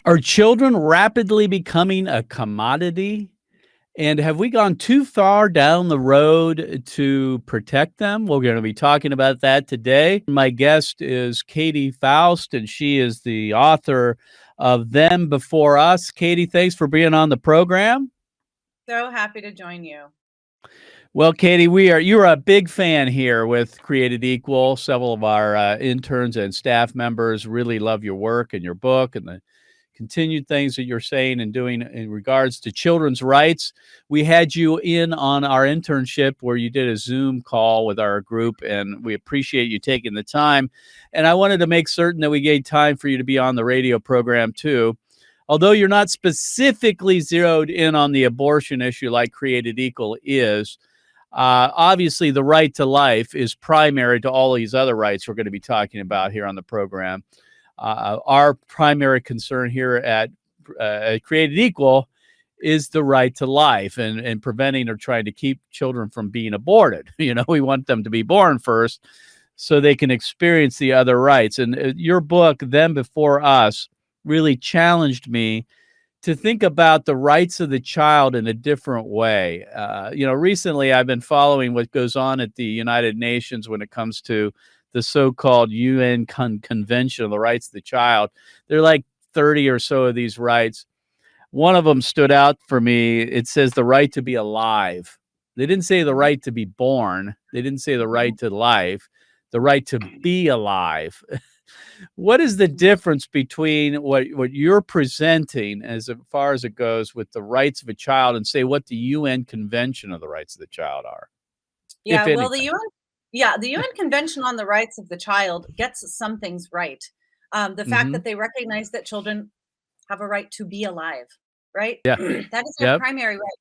Are children rapidly becoming a commodity? And have we gone too far down the road to protect them? We're going to be talking about that today. My guest is Katy Faust, and she is the author of Them Before Us. Katy, thanks for being on the program. So happy to join you. Well, Katy, you're a big fan here with Created Equal. Several of our interns and staff members really love your work and your book and the continued things that you're saying and doing in regards to children's rights. We had you in on our internship where you did a Zoom call with our group, and we appreciate you taking the time. And I wanted to make certain that we gave time for you to be on the radio program too. Although you're not specifically zeroed in on the abortion issue like Created Equal is, obviously the right to life is primary to all these other rights we're going to be talking about here on the program. Our primary concern here at Created Equal is the right to life and preventing or trying to keep children from being aborted. You know, we want them to be born first so they can experience the other rights. And your book, Them Before Us, really challenged me to think about the rights of the child in a different way. Recently I've been following what goes on at the United Nations when it comes to the so-called UN Convention on the Rights of the Child. There are like 30 or so of these rights. One of them stood out for me. It says the right to be alive. They didn't say the right to be born. They didn't say the right to life, the right to be alive. What is the difference between what you're presenting as far as it goes with the rights of a child and say what the UN Convention of the Rights of the Child are? Yeah, well, the UN Convention on the Rights of the Child gets some things right. The fact that they recognize that children have a right to be alive, right? Yeah. That is their primary right.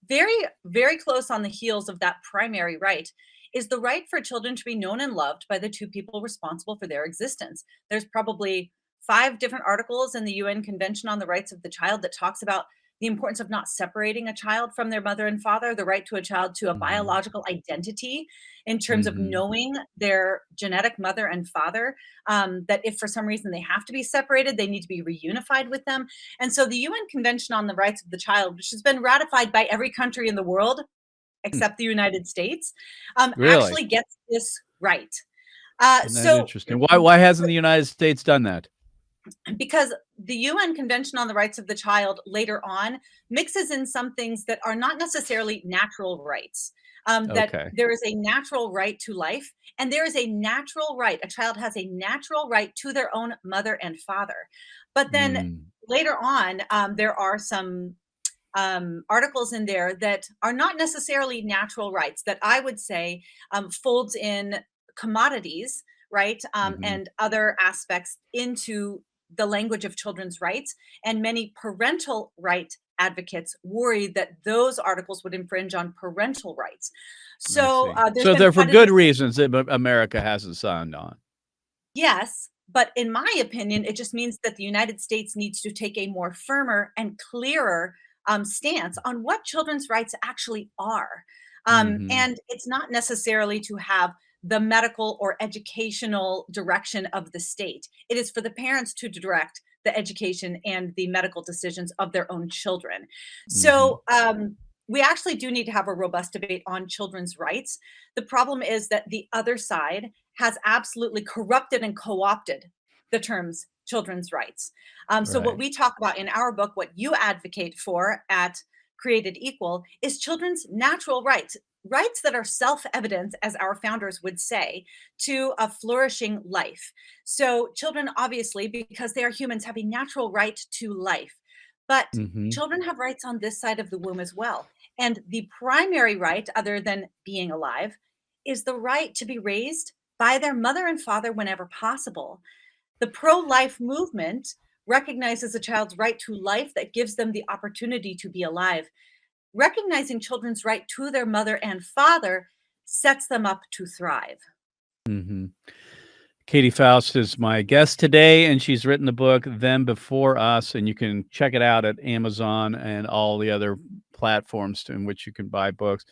Very, very close on the heels of that primary right is the right for children to be known and loved by the two people responsible for their existence. There's probably 5 different articles in the UN Convention on the Rights of the Child that talks about the importance of not separating a child from their mother and father, the right to a child to a biological identity in terms of knowing their genetic mother and father, that if for some reason they have to be separated, they need to be reunified with them. And so the UN Convention on the Rights of the Child, which has been ratified by every country in the world, except the United States, actually gets this right. Isn't that interesting? Why hasn't the United States done that? Because the UN Convention on the Rights of the Child later on mixes in some things that are not necessarily natural rights. That there is a natural right to life, and there is a natural right. A child has a natural right to their own mother and father. But then later on, there are some articles in there that are not necessarily natural rights that I would say folds in commodities, right? And other aspects into the language of children's rights. And many parental right advocates worry that those articles would infringe on parental rights. So they're for good reasons that America hasn't signed on. Yes, but in my opinion, it just means that the United States needs to take a more firmer and clearer stance on what children's rights actually are. And it's not necessarily to have the medical or educational direction of the state. It is for the parents to direct the education and the medical decisions of their own children. So we actually do need to have a robust debate on children's rights. The problem is that the other side has absolutely corrupted and co-opted the terms children's rights. So what we talk about in our book, what you advocate for at Created Equal, is children's natural rights, rights that are self-evident, as our founders would say, to a flourishing life. So children, obviously, because they are humans, have a natural right to life. But children have rights on this side of the womb as well. And the primary right, other than being alive, is the right to be raised by their mother and father whenever possible. The pro-life movement recognizes a child's right to life that gives them the opportunity to be alive. Recognizing children's right to their mother and father sets them up to thrive. Katy Faust is my guest today, and she's written the book Them Before Us, and you can check it out at Amazon and all the other platforms in which you can buy books.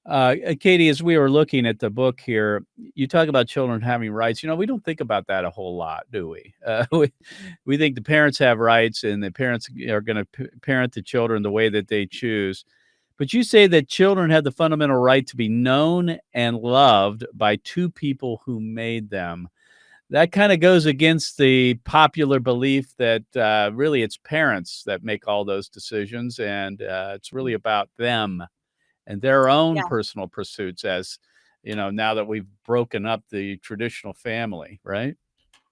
Katie, as we were looking at the book here, you talk about children having rights. We don't think about that a whole lot, do we? We think the parents have rights and the parents are going to parent the children the way that they choose. But you say that children have the fundamental right to be known and loved by two people who made them. That kind of goes against the popular belief that really it's parents that make all those decisions, and it's really about them and their own Yeah, personal pursuits, as now that we've broken up the traditional family, right?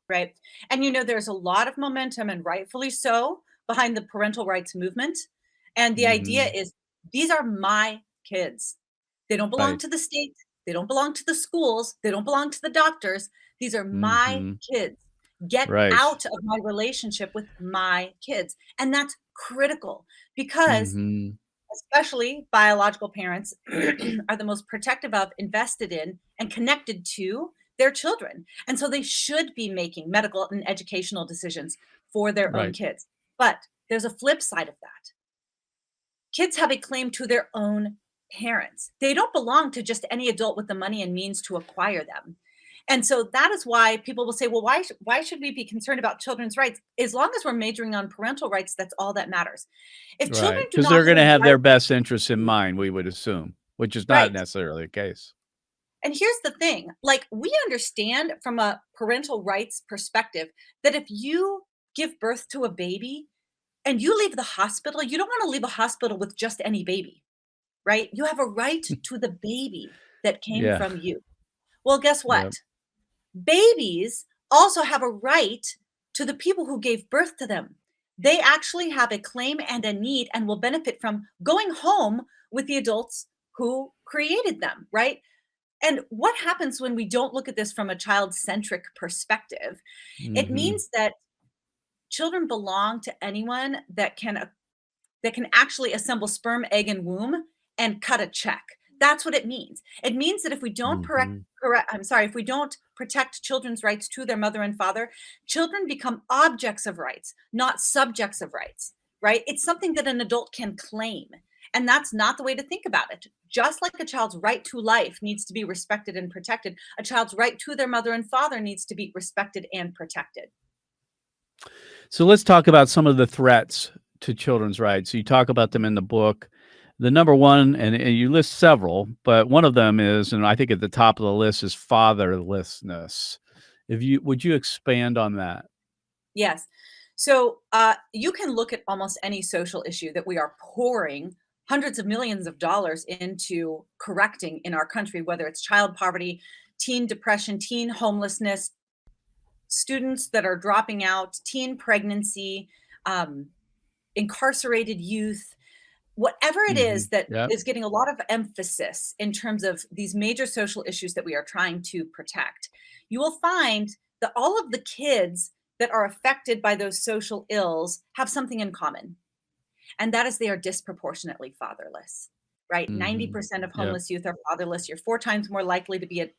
right. And there's a lot of momentum, and rightfully so, behind the parental rights movement. And the idea Hmm. is these are my kids. They don't belong Right. to the state. They don't belong to the schools. They don't belong to the doctors. These are my Hmm. kids. Get Right. out of my relationship with my kids. And that's critical because Hmm. especially biological parents are the most protective of, invested in, and connected to their children. And so they should be making medical and educational decisions for their own Right. kids. But there's a flip side of that. Kids have a claim to their own parents. They don't belong to just any adult with the money and means to acquire them. And so that is why people will say, well, why should we be concerned about children's rights? As long as we're majoring on parental rights, that's all that matters. If children Right. do Because not they're going have to a have right, their best interests in mind, we would assume, which is not right. necessarily the case. And here's the thing, like, we understand from a parental rights perspective that if you give birth to a baby and you leave the hospital, you don't want to leave a hospital with just any baby, right? You have a right to the baby that came Yeah. from you. Well, guess Yeah. what? Babies also have a right to the people who gave birth to them. They actually have a claim and a need and will benefit from going home with the adults who created them, right? And what happens when we don't look at this from a child-centric perspective? It Hmm. means that children belong to anyone that can actually assemble sperm, egg, and womb and cut a check. That's what it means. It means that if we don't Hmm. if we don't protect children's rights to their mother and father, children become objects of rights, not subjects of rights, right? It's something that an adult can claim. And that's not the way to think about it. Just like a child's right to life needs to be respected and protected, a child's right to their mother and father needs to be respected and protected. So let's talk about some of the threats to children's rights. You talk about them in the book. The number one, and you list several, but one of them is, and I think at the top of the list is fatherlessness. If you would you expand on that? Yes. So you can look at almost any social issue that we are pouring hundreds of millions of dollars into correcting in our country, whether it's child poverty, teen depression, teen homelessness, students that are dropping out, teen pregnancy, um, incarcerated youth, whatever it Mhm. is that Yep. is getting a lot of emphasis in terms of these major social issues that we are trying to protect, you will find that all of the kids that are affected by those social ills have something in common, and that is they are disproportionately fatherless, right? Mhm. 90% of Yep. homeless youth are fatherless. You're 4 times more likely to be a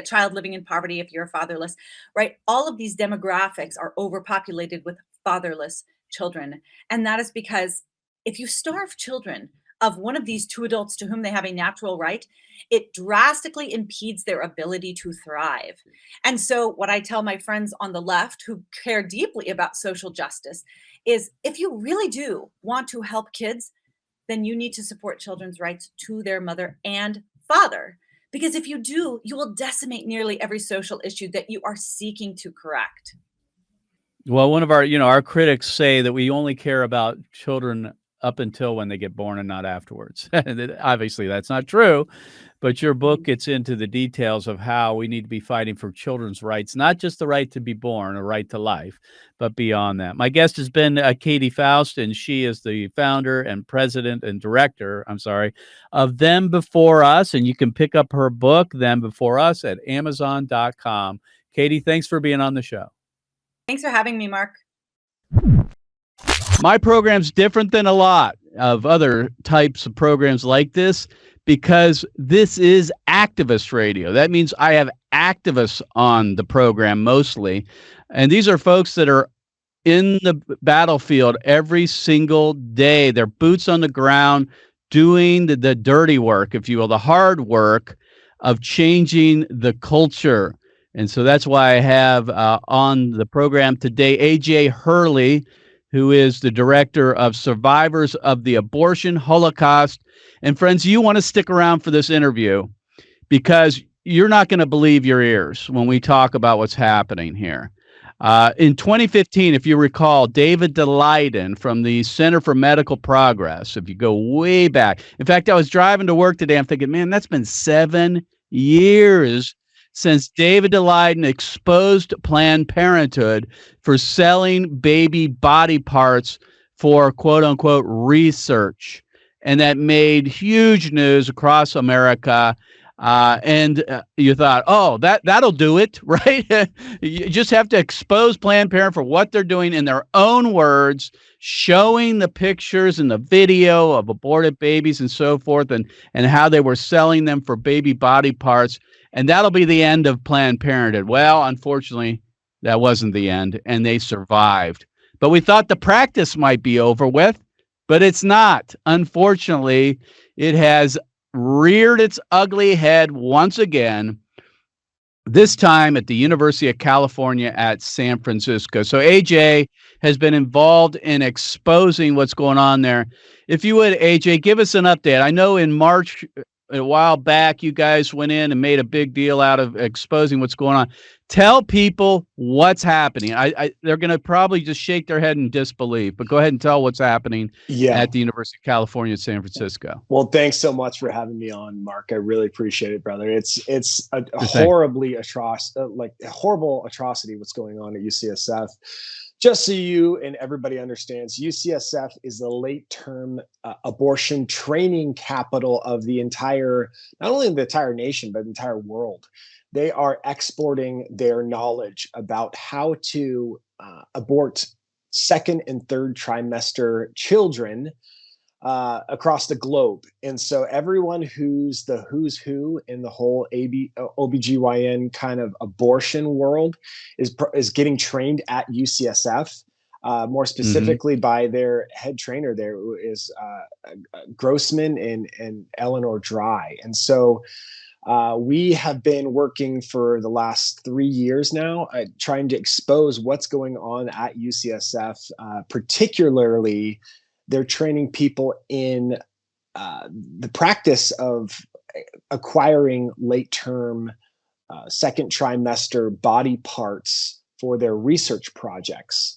child living in poverty if you're fatherless, right? All of these demographics are overpopulated with fatherless children, and that is because if you starve children of one of these two adults to whom they have a natural right, it drastically impedes their ability to thrive. And so, what I tell my friends on the left who care deeply about social justice is if you really do want to help kids, then you need to support children's rights to their mother and father. Because if you do, you will decimate nearly every social issue that you are seeking to correct. Well, one of our critics say that we only care about children up until when they get born and not afterwards. And obviously, that's not true. But your book Mhm. gets into the details of how we need to be fighting for children's rights, not just the right to be born, a right to life, but beyond that. My guest has been Katy Faust, and she is the founder and president and director, I'm sorry, of Them Before Us. And you can pick up her book, Them Before Us, at Amazon.com. Katy, thanks for being on the show. Thanks for having me, Mark. My program's different than a lot of other types of programs like this because this is activist radio. That means I have activists on the program mostly. And these are folks that are in the battlefield every single day. They're boots on the ground doing the dirty work, if you will, the hard work of changing the culture. And so that's why I have on the program today A.J. Hurley, who is the director of Survivors of the Abortion Holocaust. And friends, you want to stick around for this interview because you're not going to believe your ears when we talk about what's happening here. In 2015, if you recall, David DeLayden from the Center for Medical Progress, if you go way back. In fact, I was driving to work today. I'm thinking, man, that's been 7 years since David DeLayden exposed Planned Parenthood for selling baby body parts for quote unquote research. And that made huge news across America. And you thought, oh, that'll do it, right? You just have to expose Planned Parenthood for what they're doing in their own words, showing the pictures and the video of aborted babies and so forth, and how they were selling them for baby body parts. And that'll be the end of Planned Parenthood. Well, unfortunately, that wasn't the end, and they survived. But we thought the practice might be over with, but it's not. Unfortunately, it has reared its ugly head once again, this time at the University of California at San Francisco. So AJ has been involved in exposing what's going on there. If you would, AJ, give us an update. I know in March, a while back, you guys went in and made a big deal out of exposing what's going on. Tell people what's happening. They're going to probably just shake their head in disbelief, but go ahead and tell what's happening at the University of California at San Francisco. Well, thanks so much for having me on, Mark. I really appreciate it, brother. It's a horribly horrible atrocity what's going on at UCSF. Just so you and everybody understands, UCSF is the late-term abortion training capital of the entire, not only the entire nation, but the entire world. They are exporting their knowledge about how to abort second and third trimester children across the globe. And so everyone who's the who's who in the whole OBGYN kind of abortion world is getting trained at UCSF, more specifically by their head trainer there, who is Grossman and Eleanor Dry. And so we have been working for the last 3 years now, trying to expose what's going on at UCSF. Particularly, they're training people in the practice of acquiring late-term, second trimester body parts for their research projects.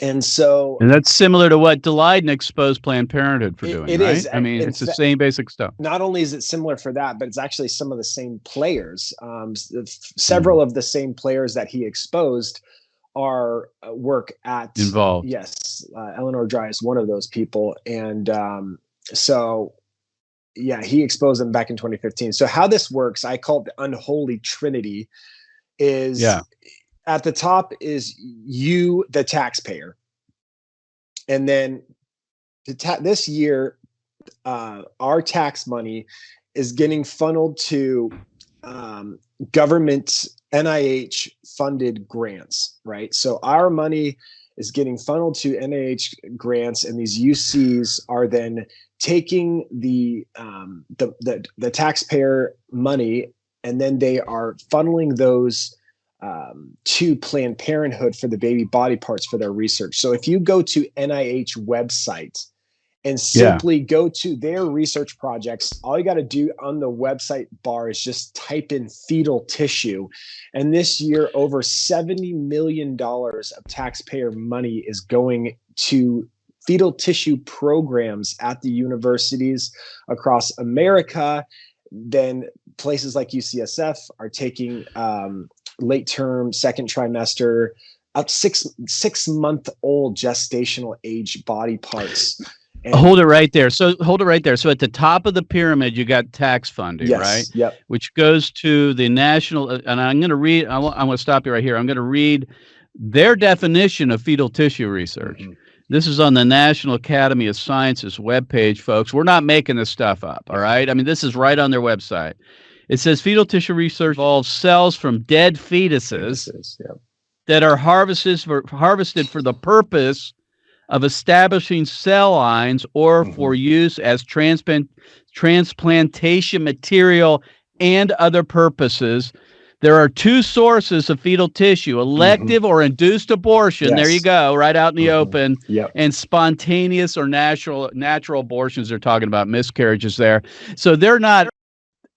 And that's similar to what DeLayden exposed Planned Parenthood for doing, it right? is. I mean, it's the same basic stuff. Not only is it similar for that, but it's actually some of the same players. Several of the same players that he exposed are work at involved. Yes, Eleanor Dry is one of those people, and he exposed them back in 2015. So how this works, I call it the unholy trinity. At the top is you, the taxpayer. And then this year, our tax money is getting funneled to government NIH funded grants, right? So our money is getting funneled to NIH grants, and these UCs are then taking the taxpayer money, and then they are funneling those to Planned Parenthood for the baby body parts for their research. So if you go to NIH website and simply go to their research projects, all you got to do on the website bar is just type in fetal tissue. And this year, over $70 million of taxpayer money is going to fetal tissue programs at the universities across America. Then places like UCSF are taking late term, second trimester, up 6 month old gestational age body parts. And hold it right there. So at the top of the pyramid, you got tax funding, right? Yep. Which goes to the national, and I'm going to read, I'm going to stop you right here. I'm going to read their definition of fetal tissue research. Mm-hmm. This is on the National Academy of Sciences webpage, folks. We're not making this stuff up, all right? I mean, this is right on their website. It says fetal tissue research involves cells from dead fetuses that are harvested for the purpose of establishing cell lines or for use as transplantation material and other purposes. There are two sources of fetal tissue: elective or induced abortion. Yes. There you go, right out in the open. Yep. And spontaneous or natural abortions. They're talking about miscarriages there. So they're not,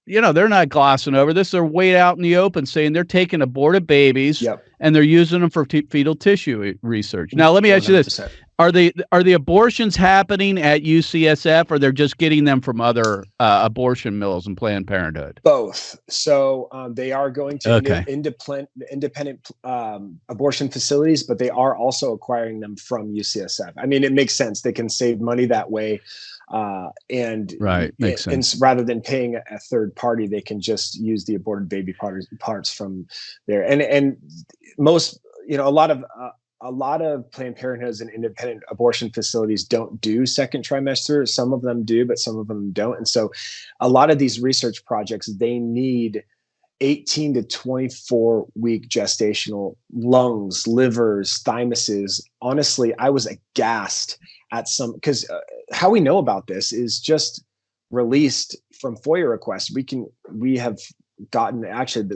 they're not glossing over this. They're way out in the open saying they're taking aborted babies and they're using them for fetal tissue research. Now, let me ask you this. Are the abortions happening at UCSF, or they're just getting them from other abortion mills and Planned Parenthood? Both. So they are going to independent abortion facilities, but they are also acquiring them from UCSF. I mean, it makes sense. They can save money that way. Makes sense. And rather than paying a third party, they can just use the aborted baby parts from there. And most, a lot of Planned Parenthoods and independent abortion facilities don't do second trimester. Some of them do, but some of them don't. And so a lot of these research projects, they need 18 to 24 week gestational lungs, livers, thymuses. Honestly, I was aghast at some, because how we know about this is just released from FOIA requests. We have gotten, actually,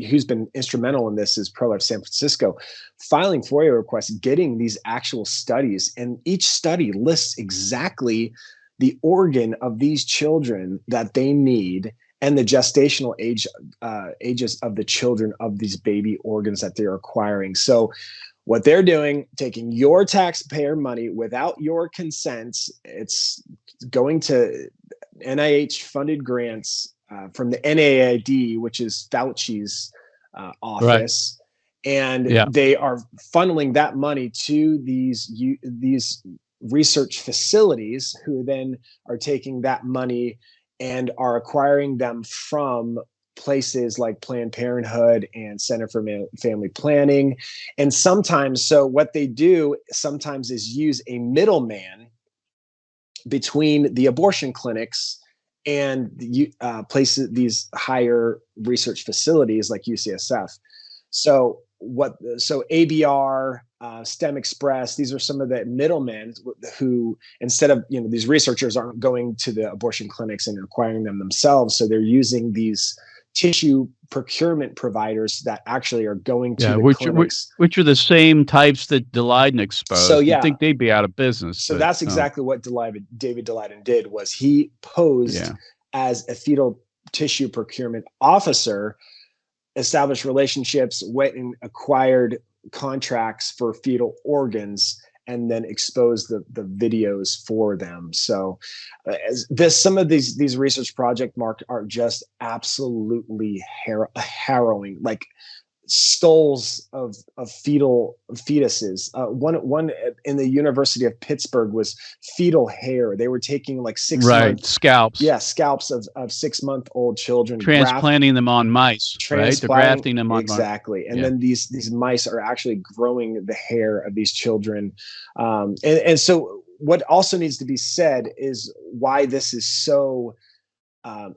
who's been instrumental in this is Pro-Life San Francisco, filing FOIA requests, getting these actual studies, and each study lists exactly the organ of these children that they need and the gestational ages of the children of these baby organs that they're acquiring. So what they're doing, taking your taxpayer money without your consent, it's going to NIH funded grants from the NIAID, which is Fauci's office. Right. And they are funneling that money to these research facilities, who then are taking that money and are acquiring them from places like Planned Parenthood and Center for Family Planning. And sometimes, so what they do sometimes is use a middleman between the abortion clinics and the places, these higher research facilities like UCSF. So ABR, STEM Express, these are some of the middlemen who, instead of, these researchers aren't going to the abortion clinics and acquiring them themselves. So they're using these tissue procurement providers that actually are going to the clinics. Which are the same types that Daleiden exposed. So you think they'd be out of business. So that's exactly what David Daleiden did, was he posed as a fetal tissue procurement officer, established relationships, went and acquired contracts for fetal organs, and then expose the videos for them. So some of these research projects, Mark, are just absolutely harrowing, like skulls of fetuses. One in the University of Pittsburgh was fetal hair. They were taking like 6 months scalps. Yeah, scalps of 6-month-old children, transplanting them on mice. Right, they're grafting them on exactly. And then these mice are actually growing the hair of these children. And so what also needs to be said is why this is so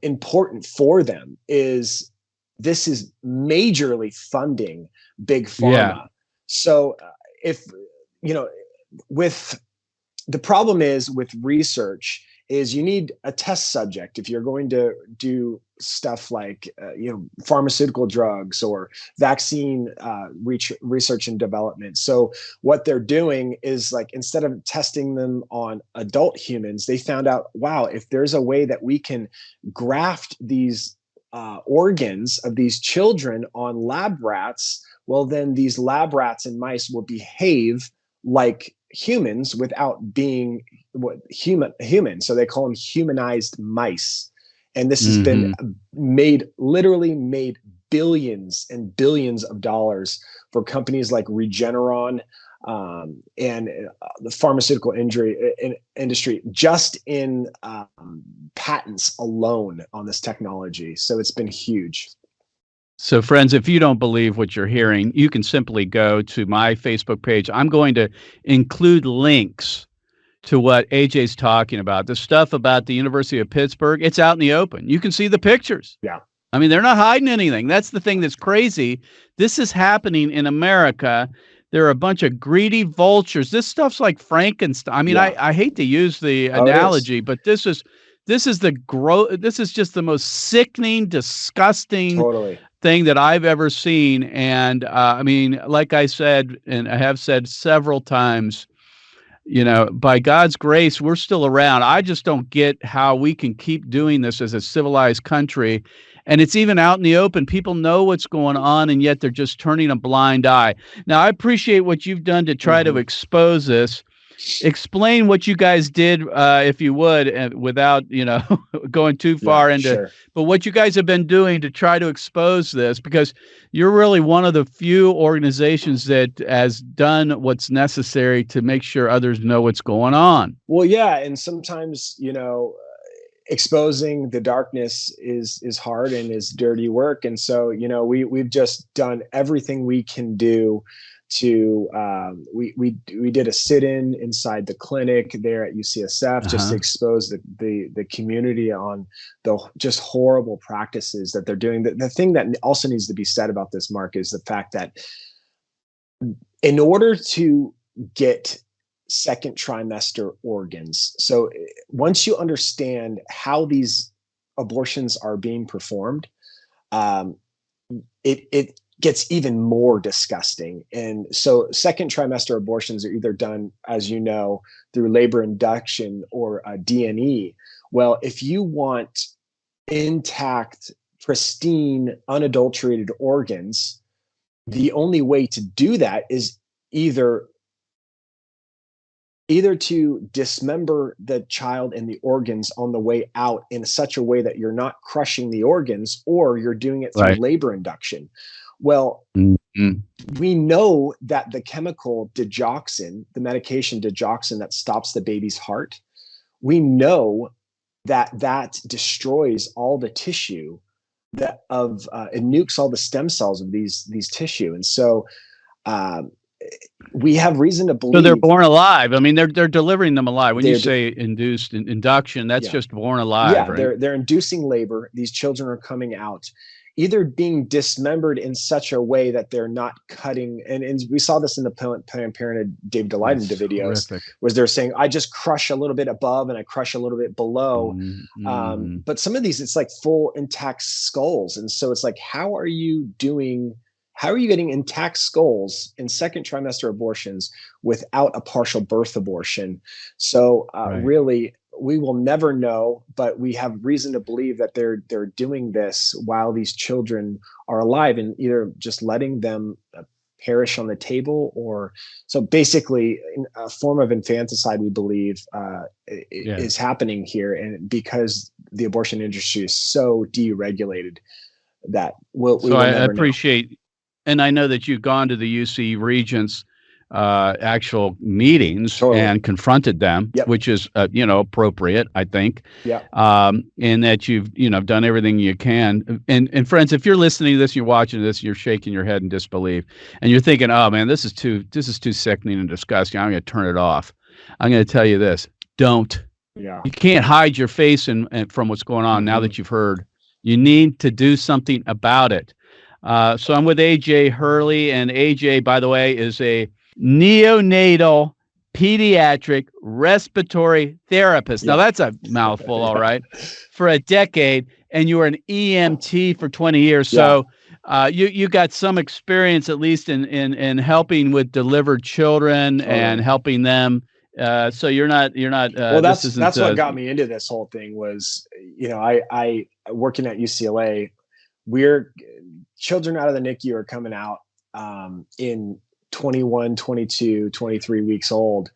important for them is this is majorly funding big pharma. Yeah. So if, with the problem is with research is you need a test subject if you're going to do stuff like, pharmaceutical drugs or vaccine research and development. So what they're doing is, like, instead of testing them on adult humans, they found out, wow, if there's a way that we can graft these organs of these children on lab rats, well, then these lab rats and mice will behave like humans without being human. So they call them humanized mice. And this has been literally made billions and billions of dollars for companies like Regeneron and the pharmaceutical industry just in patents alone on this technology. So it's been huge. So friends, if you don't believe what you're hearing, you can simply go to my Facebook page. I'm going to include links to what AJ's talking about. The stuff about the University of Pittsburgh, it's out in the open. You can see the pictures. Yeah. I mean, they're not hiding anything. That's the thing that's crazy. This is happening in America. They're a bunch of greedy vultures. This stuff's like Frankenstein. I mean, Yeah. I hate to use the Oh, it is. analogy, but this is this is just the most sickening, disgusting Totally. thing that I've ever seen. And I mean, like I said, and I have said several times, you know, by God's grace, we're still around. I just don't get how we can keep doing this as a civilized country. And it's even out in the open. People know what's going on, and yet they're just turning a blind eye. Now, I appreciate what you've done to try to expose this. Explain what you guys did, if you would, without, you know, going too far into, sure. but what you guys have been doing to try to expose this, because you're really one of the few organizations that has done what's necessary to make sure others know what's going on. Well, yeah, and sometimes, you know, exposing the darkness is hard and is dirty work, and so, you know, we've just done everything we can do to we did a sit-in inside the clinic there at UCSF just to expose the community on the just horrible practices that they're doing. The thing that also needs to be said about this, Mark, is the fact that in order to get second trimester organs, so once you understand how these abortions are being performed, it gets even more disgusting. And so second trimester abortions are either done, as you know, through labor induction or D&E. Well, if you want intact, pristine, unadulterated organs, the only way to do that is either to dismember the child and the organs on the way out in such a way that you're not crushing the organs, or you're doing it through labor induction. Well, we know that the chemical digoxin, the medication digoxin that stops the baby's heart, we know that destroys all the tissue it nukes all the stem cells of these tissue. And so we have reason to believe. So they're born alive. I mean, they're delivering them alive. When you say induced induction, that's just born alive. Yeah, right? they're inducing labor. These children are coming out, either being dismembered in such a way that they're not cutting. And we saw this in the Planned Parenthood David Delighted videos, was they're saying, I just crush a little bit above and I crush a little bit below. But some of these, it's like full intact skulls. And so it's like, how are you getting intact skulls in second trimester abortions without a partial birth abortion? So really, we will never know, but we have reason to believe that they're doing this while these children are alive, and either just letting them perish on the table, or so basically a form of infanticide, we believe, is happening here. And because the abortion industry is so deregulated, that we will never appreciate. And I know that you've gone to the UC Regents actual meetings and confronted them, which is appropriate, I think. And that you've done everything you can. And friends, if you're listening to this, you're watching this, you're shaking your head in disbelief, and you're thinking, "Oh man, this is too sickening and disgusting. I'm going to turn it off." I'm going to tell you this: don't. You can't hide your face from what's going on now that you've heard. You need to do something about it. So I'm with AJ Hurley, and AJ, by the way, is a neonatal pediatric respiratory therapist. Now that's a mouthful, all right, for a decade, and you were an EMT for 20 years. So you got some experience, at least in helping with delivered children and helping them. So you're not. Well, that's what got me into this whole thing was, I working at UCLA, children out of the NICU are coming out in 21, 22, 23 weeks old.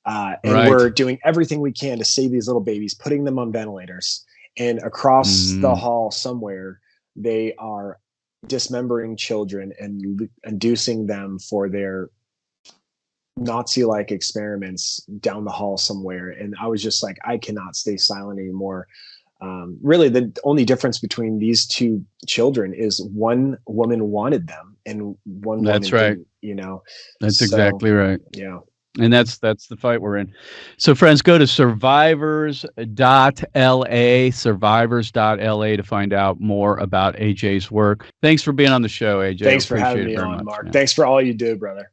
And we're doing everything we can to save these little babies, putting them on ventilators. And across the hall somewhere, they are dismembering children and inducing them for their Nazi-like experiments down the hall somewhere. And I was just like, I cannot stay silent anymore. Really, the only difference between these two children is one woman wanted them and one woman didn't, That's exactly right. Yeah. And that's the fight we're in. So friends, go to survivors.la to find out more about AJ's work. Thanks for being on the show, AJ. Thanks for having me on, Mark. Thanks for all you do, brother.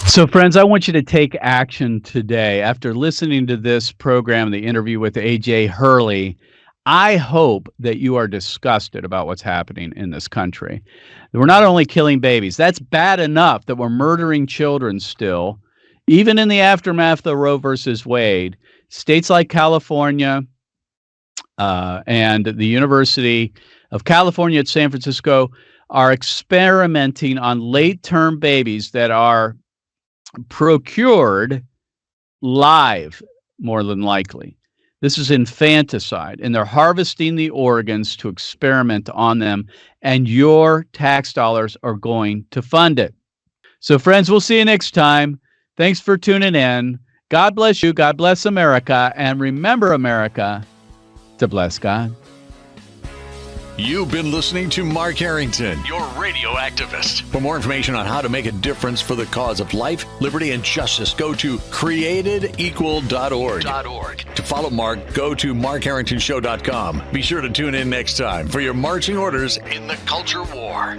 So, friends, I want you to take action today. After listening to this program, the interview with A.J. Hurley, I hope that you are disgusted about what's happening in this country. We're not only killing babies, that's bad enough that we're murdering children still, even in the aftermath of Roe versus Wade. States like California and the University of California at San Francisco are experimenting on late-term babies that are procured live, more than likely. This is infanticide, and they're harvesting the organs to experiment on them, and your tax dollars are going to fund it. So, friends, we'll see you next time. Thanks for tuning in. God bless you. God bless America. And remember, America, to bless God. You've been listening to Mark Harrington, your radio activist. For more information on how to make a difference for the cause of life, liberty, and justice, go to createdequal.org. To follow Mark, go to markharringtonshow.com. Be sure to tune in next time for your marching orders in the culture war.